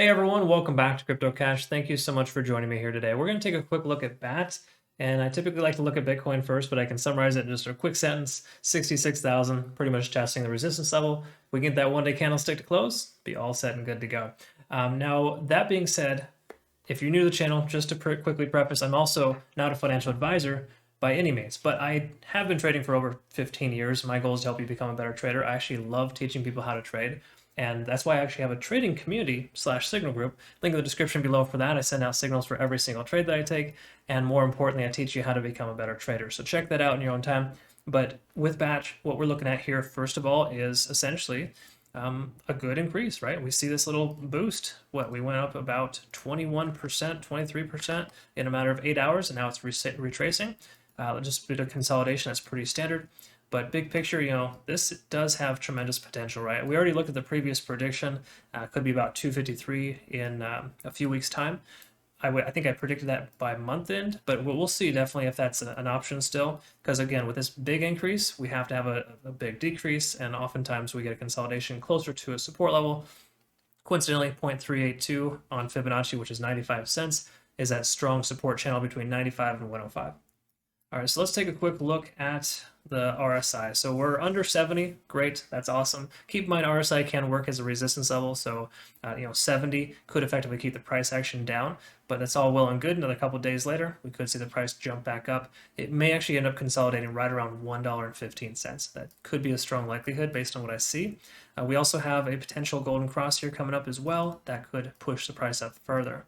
Hey everyone, welcome back to CryptoCache. Thank you so much for joining me here today. We're going to take a quick look at BAT, and I typically like to look at Bitcoin first, but I can summarize it in just a quick sentence. 66,000, pretty much testing the resistance level. We get that one-day candlestick to close, be all set and good to go. Now, that being said, if you're new to the channel, just to quickly preface, I'm also not a financial advisor by any means, but I have been trading for over 15 years. My goal is to help you become a better trader. I actually love teaching people how to trade. And that's why I actually have a trading community / signal group. Link in the description below for that. I send out signals for every single trade that I take. And more importantly, I teach you how to become a better trader. So check that out in your own time. But with Batch, what we're looking at here, first of all, is essentially a good increase, right? We see this little boost. We went up about 21%, 23% in a matter of 8 hours, and now it's retracing. Just a bit of consolidation, that's pretty standard. But big picture, this does have tremendous potential, right? We already looked at the previous prediction. Could be about 253 in a few weeks' time. I think I predicted that by month end, but we'll see definitely if that's an option still. Because again, with this big increase, we have to have a big decrease, and oftentimes we get a consolidation closer to a support level. Coincidentally, 0.382 on Fibonacci, which is 95 cents, is that strong support channel between 95 and 105. All right, so let's take a quick look at the RSI. So we're under 70, great, that's awesome. Keep in mind RSI can work as a resistance level, so 70 could effectively keep the price action down, but that's all well and good. Another couple of days later, we could see the price jump back up. It may actually end up consolidating right around $1.15. That could be a strong likelihood based on what I see. We also have a potential golden cross here coming up as well. That could push the price up further.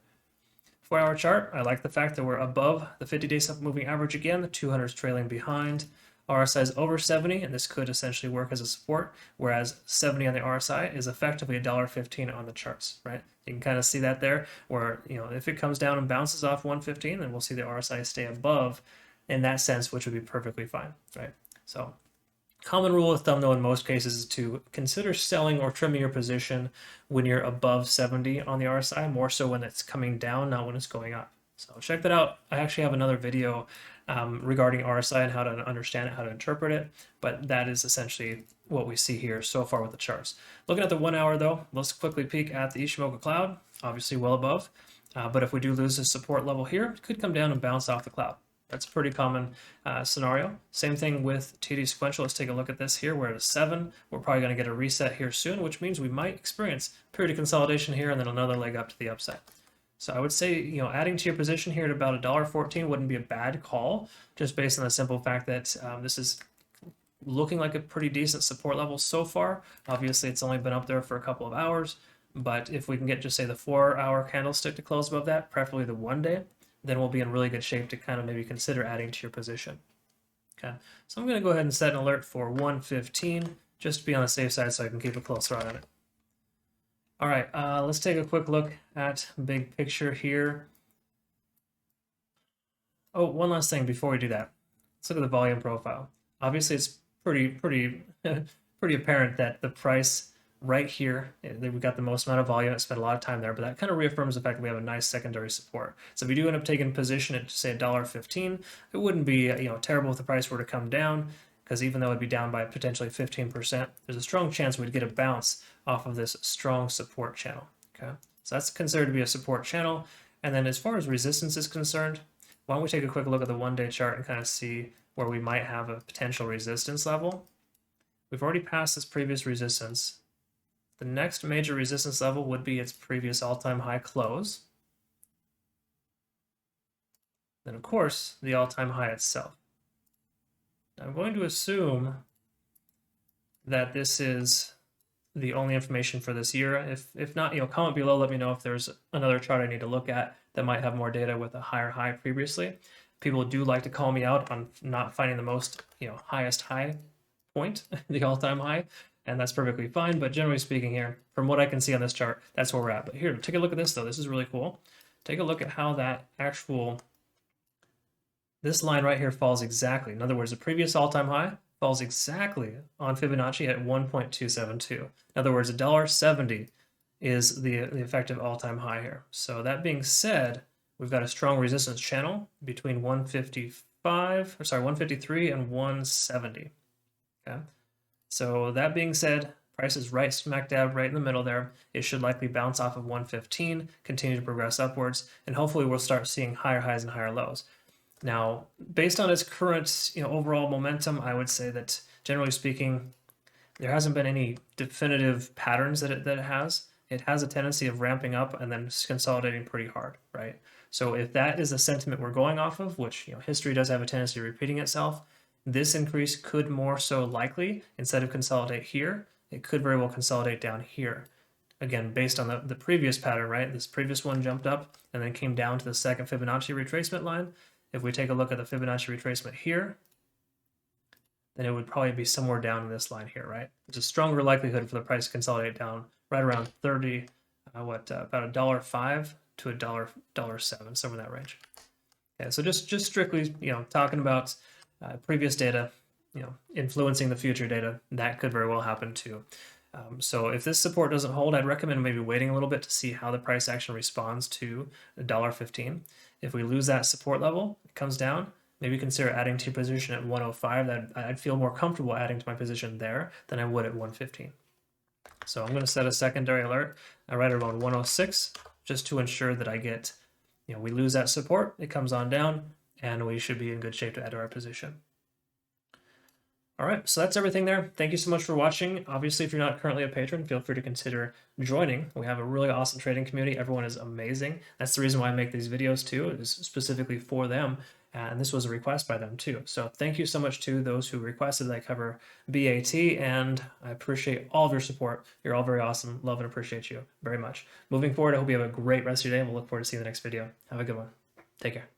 4-hour chart, I like the fact that we're above the 50-day moving average again. The 200 is trailing behind. RSI is over 70, and this could essentially work as a support, whereas 70 on the RSI is effectively $1.15 on the charts, right? You can kind of see that there, where, if it comes down and bounces off 115, then we'll see the RSI stay above in that sense, which would be perfectly fine, right? So common rule of thumb, though, in most cases is to consider selling or trimming your position when you're above 70 on the RSI, more so when it's coming down, not when it's going up. So check that out. I actually have another video regarding RSI and how to understand it, how to interpret it, but that is essentially what we see here so far with the charts. Looking at the 1 hour, though, let's quickly peek at the Ishimoku cloud, obviously well above, but if we do lose the support level here, it could come down and bounce off the cloud. That's a pretty common scenario. Same thing with TD sequential. Let's take a look at this here. We're at a 7. We're probably going to get a reset here soon, which means we might experience a period of consolidation here and then another leg up to the upside. So I would say, adding to your position here at about $1.14 wouldn't be a bad call, just based on the simple fact that this is looking like a pretty decent support level so far. Obviously, it's only been up there for a couple of hours, but if we can get just say the 4-hour candlestick to close above that, preferably the 1 day, then we'll be in really good shape to kind of maybe consider adding to your position. Okay, so I'm going to go ahead and set an alert for 115 just to be on the safe side so I can keep a closer eye on it. All right, let's take a quick look at big picture here. Oh, one last thing before we do that. Let's look at the volume profile. Obviously, it's pretty apparent that the price right here, we've got the most amount of volume. I spent a lot of time there, but that kind of reaffirms the fact that we have a nice secondary support. So if we do end up taking position at, say, $1.15, it wouldn't be terrible if the price were to come down, because even though it'd be down by potentially 15%, there's a strong chance we'd get a bounce off of this strong support channel. Okay, so that's considered to be a support channel. And then as far as resistance is concerned, why don't we take a quick look at the 1-day chart and kind of see where we might have a potential resistance level. We've already passed this previous resistance. The next major resistance level would be its previous all-time high close. Then, of course, the all-time high itself. Now, I'm going to assume that this is the only information for this year. If not, comment below, let me know if there's another chart I need to look at that might have more data with a higher high previously. People do like to call me out on not finding the most, highest high point, the all-time high. And that's perfectly fine, but generally speaking here, from what I can see on this chart, that's where we're at. But here, take a look at this though. This is really cool. Take a look at how that this line right here falls exactly. In other words, the previous all-time high falls exactly on Fibonacci at 1.272. In other words, $1.70 is the effective all-time high here. So that being said, we've got a strong resistance channel between 153 and 170. Okay. So that being said, Price is right smack dab right in the middle there. It should likely bounce off of 115, continue to progress upwards, and hopefully we'll start seeing higher highs and higher lows. Now, based on its current, overall momentum, I would say that generally speaking, there hasn't been any definitive patterns that it has. It has a tendency of ramping up and then consolidating pretty hard, right? So if that is the sentiment we're going off of, which history does have a tendency of repeating itself, this increase could more so likely, instead of consolidate here, it could very well consolidate down here. Again, based on the previous pattern, right? This previous one jumped up and then came down to the second Fibonacci retracement line. If we take a look at the Fibonacci retracement here, then it would probably be somewhere down in this line here, right? There's a stronger likelihood for the price to consolidate down right around 30, about $1.05 to $1.07, somewhere in that range. Yeah, so just strictly, talking about previous data, influencing the future data, that could very well happen too. So if this support doesn't hold, I'd recommend maybe waiting a little bit to see how the price action responds to $1.15. If we lose that support level, it comes down, maybe consider adding to your position at 105. That I'd feel more comfortable adding to my position there than I would at 115. So I'm going to set a secondary alert right around 106 just to ensure that I get, we lose that support, it comes on down, and we should be in good shape to add to our position. All right, so that's everything there. Thank you so much for watching. Obviously, if you're not currently a patron, feel free to consider joining. We have a really awesome trading community. Everyone is amazing. That's the reason why I make these videos too, is specifically for them. And this was a request by them too. So thank you so much to those who requested that I cover BAT, and I appreciate all of your support. You're all very awesome. Love and appreciate you very much. Moving forward, I hope you have a great rest of your day, and we'll look forward to seeing the next video. Have a good one. Take care.